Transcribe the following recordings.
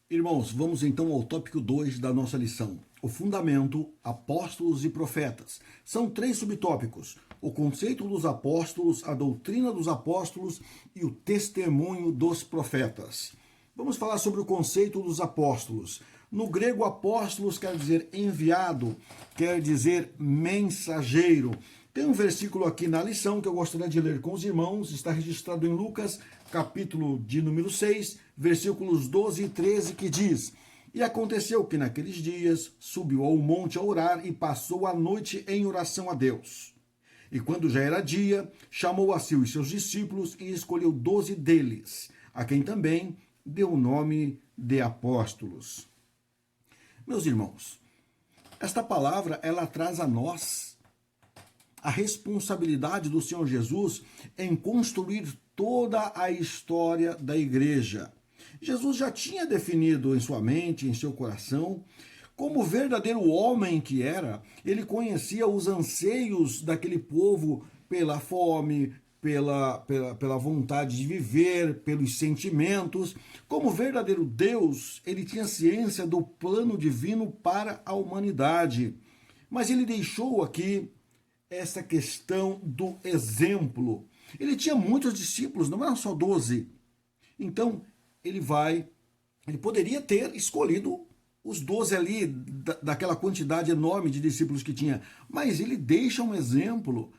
Irmãos, vamos então ao tópico 2 da nossa lição. O fundamento, apóstolos e profetas. São três subtópicos: o conceito dos apóstolos, a doutrina dos apóstolos e o testemunho dos profetas. Vamos falar sobre o conceito dos apóstolos. No grego, apóstolos quer dizer enviado, quer dizer mensageiro. Tem um versículo aqui na lição que eu gostaria de ler com os irmãos, está registrado em Lucas, capítulo de número 6, versículos 12 e 13, que diz: E aconteceu que naqueles dias subiu ao monte a orar e passou a noite em oração a Deus. E quando já era dia, chamou a si os seus discípulos e escolheu 12 deles, a quem também deu o nome de apóstolos. Meus irmãos, esta palavra ela traz a nós a responsabilidade do Senhor Jesus em construir toda a história da igreja. Jesus já tinha definido em sua mente, em seu coração, como verdadeiro homem que era, ele conhecia os anseios daquele povo pela fome, pela vontade de viver, pelos sentimentos. Como verdadeiro Deus, ele tinha ciência do plano divino para a humanidade. Mas ele deixou aqui essa questão do exemplo. Ele tinha muitos discípulos, não eram só 12. Então, ele poderia ter escolhido os 12 ali, daquela quantidade enorme de discípulos que tinha, mas ele deixa um exemplo.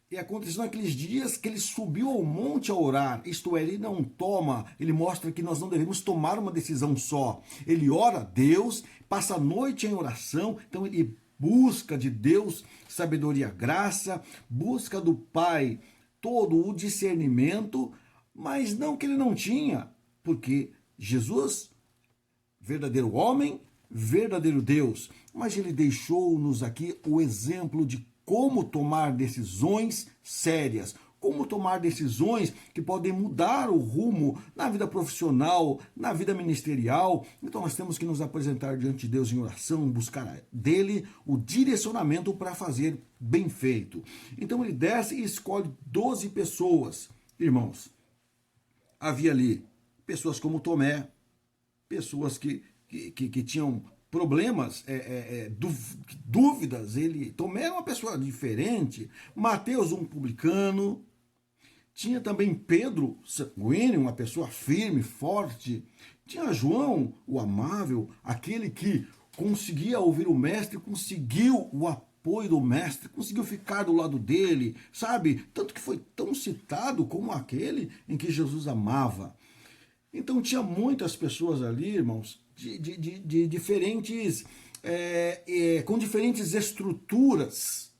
E aconteceu naqueles dias que ele subiu ao monte a orar, isto é, ele não toma, ele mostra que nós não devemos tomar uma decisão só. Ele ora a Deus, passa a noite em oração, então ele busca de Deus sabedoria, graça, busca do Pai todo o discernimento, mas não que ele não tinha, porque Jesus, verdadeiro homem, verdadeiro Deus, mas ele deixou-nos aqui o exemplo de como tomar decisões sérias, como tomar decisões que podem mudar o rumo na vida profissional, na vida ministerial. Então nós temos que nos apresentar diante de Deus em oração, buscar dele o direcionamento para fazer bem feito. Então ele desce e escolhe 12 pessoas. Irmãos, havia ali pessoas como Tomé, pessoas que tinham problemas, dúvidas. Tomé era uma pessoa diferente. Mateus, um publicano. Tinha também Pedro, sanguíneo, uma pessoa firme, forte. Tinha João, o amável, aquele que conseguia ouvir o mestre, conseguiu o apoio do mestre, conseguiu ficar do lado dele, sabe? Tanto que foi tão citado como aquele em que Jesus amava. Então tinha muitas pessoas ali, irmãos, de diferentes, com diferentes estruturas.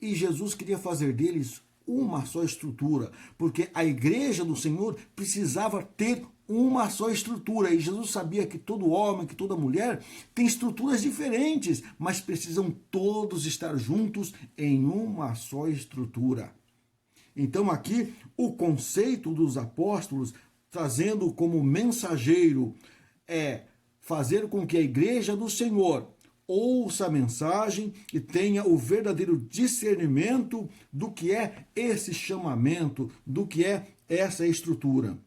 E Jesus queria fazer deles uma só estrutura, porque a igreja do Senhor precisava ter uma só estrutura. E Jesus sabia que todo homem, que toda mulher tem estruturas diferentes, mas precisam todos estar juntos em uma só estrutura. Então aqui o conceito dos apóstolos, trazendo como mensageiro, é fazer com que a igreja do Senhor ouça a mensagem e tenha o verdadeiro discernimento do que é esse chamamento, do que é essa estrutura.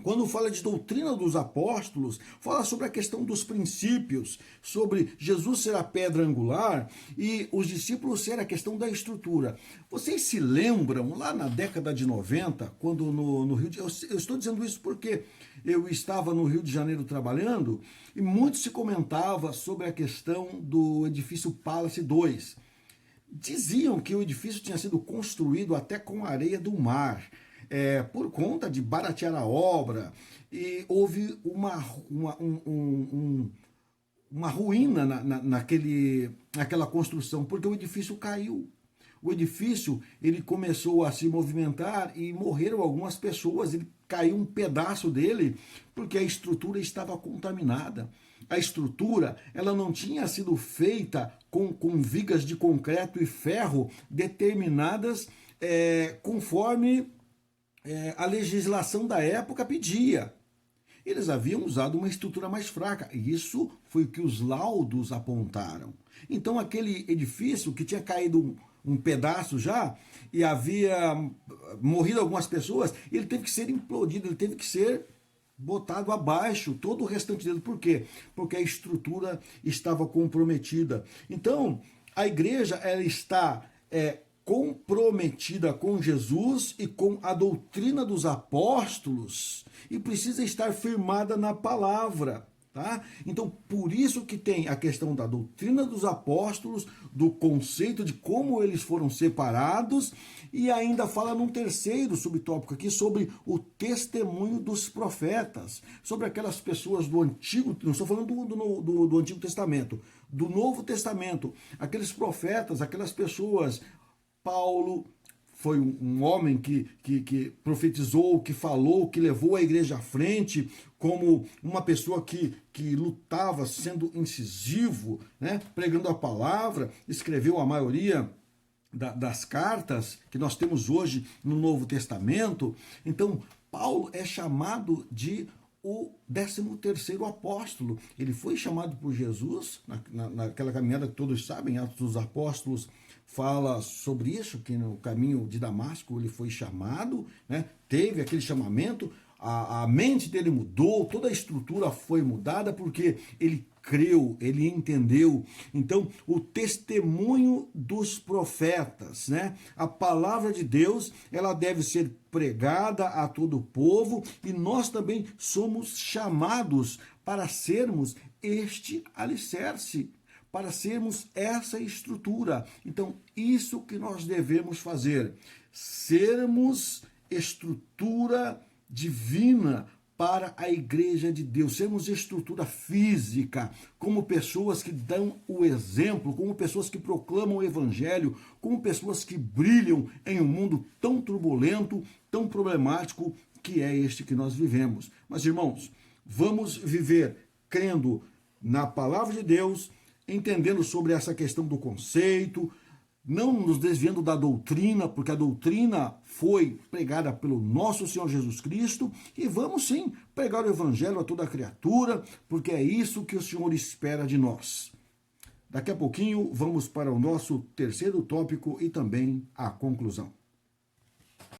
Quando fala de doutrina dos apóstolos, fala sobre a questão dos princípios, sobre Jesus ser a pedra angular e os discípulos ser a questão da estrutura. Vocês se lembram, lá na década de 90, quando no Rio de Janeiro, eu estou dizendo isso porque eu estava no Rio de Janeiro trabalhando e muito se comentava sobre a questão do edifício Palace 2. Diziam que o edifício tinha sido construído até com areia do mar, por conta de baratear a obra, e houve uma ruína naquela construção, porque o edifício caiu. O edifício ele começou a se movimentar e morreram algumas pessoas, ele caiu um pedaço dele, porque a estrutura estava contaminada. A estrutura ela não tinha sido feita com vigas de concreto e ferro determinadas conforme a legislação da época pedia. Eles haviam usado uma estrutura mais fraca, e isso foi o que os laudos apontaram. Então aquele edifício que tinha caído um pedaço já, e havia morrido algumas pessoas, ele teve que ser implodido, ele teve que ser botado abaixo, todo o restante dele. Por quê? Porque a estrutura estava comprometida. Então, a igreja ela está comprometida com Jesus e com a doutrina dos apóstolos e precisa estar firmada na palavra. Tá? Então, por isso que tem a questão da doutrina dos apóstolos, do conceito de como eles foram separados, e ainda fala num terceiro subtópico aqui sobre o testemunho dos profetas, sobre aquelas pessoas do Antigo, não estou falando do Antigo Testamento, do Novo Testamento, aqueles profetas, aquelas pessoas. Paulo foi um homem que profetizou, que falou, que levou a igreja à frente, como uma pessoa que lutava sendo incisivo, né, pregando a palavra, escreveu a maioria das cartas que nós temos hoje no Novo Testamento. Então, Paulo é chamado de o 13º apóstolo. Ele foi chamado por Jesus, naquela caminhada que todos sabem, Atos dos Apóstolos fala sobre isso, que no caminho de Damasco ele foi chamado, né? Teve aquele chamamento, a mente dele mudou, toda a estrutura foi mudada porque ele creu, ele entendeu. Então, o testemunho dos profetas, né? A palavra de Deus, ela deve ser pregada a todo o povo e nós também somos chamados para sermos este alicerce, para sermos essa estrutura. Então, isso que nós devemos fazer, sermos estrutura divina para a igreja de Deus, sermos estrutura física, como pessoas que dão o exemplo, como pessoas que proclamam o evangelho, como pessoas que brilham em um mundo tão turbulento, tão problemático que é este que nós vivemos. Mas, irmãos, vamos viver crendo na palavra de Deus, entendendo sobre essa questão do conceito, não nos desviando da doutrina, porque a doutrina foi pregada pelo nosso Senhor Jesus Cristo, e vamos sim pregar o evangelho a toda criatura, porque é isso que o Senhor espera de nós. Daqui a pouquinho vamos para o nosso terceiro tópico e também a conclusão.